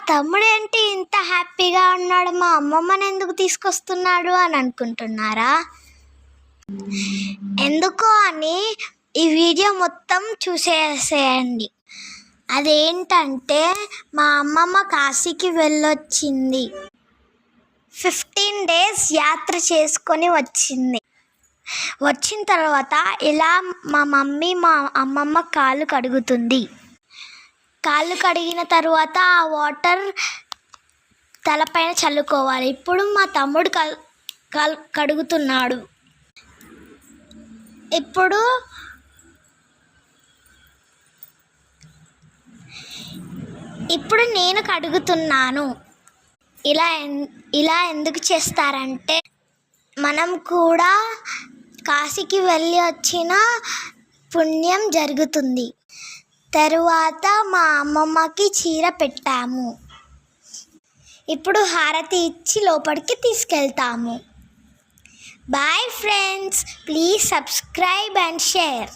తమ్ముడేంటి ఇంత హ్యాపీగా ఉన్నాడు, మా అమ్మమ్మని ఎందుకు తీసుకొస్తున్నాడు అని అనుకుంటున్నారా? ఎందుకో అని ఈ వీడియో మొత్తం చూసేసేయండి. అదేంటంటే మా అమ్మమ్మ కాశీకి వెళ్ళొచ్చింది. 15 days యాత్ర చేసుకొని వచ్చింది. వచ్చిన తర్వాత ఇలా మా మమ్మీ మా అమ్మమ్మ కాళ్ళు కడుగుతుంది. కాళ్ళు కడిగిన తర్వాత ఆ వాటర్ తలపైన చల్లుకోవాలి. ఇప్పుడు మా తమ్ముడు కడుగుతున్నాడు. ఇప్పుడు నేను కడుగుతున్నాను. ఇలా ఎందుకు చేస్తారంటే మనం కూడా కాశీకి వెళ్ళి వచ్చిన పుణ్యం జరుగుతుంది. తరువాత మా అమ్మమ్మకి చీర పెట్టాము. ఇప్పుడు హారతి ఇచ్చి లోపలికి తీసుకెళ్తాము. Bye friends, please subscribe and share.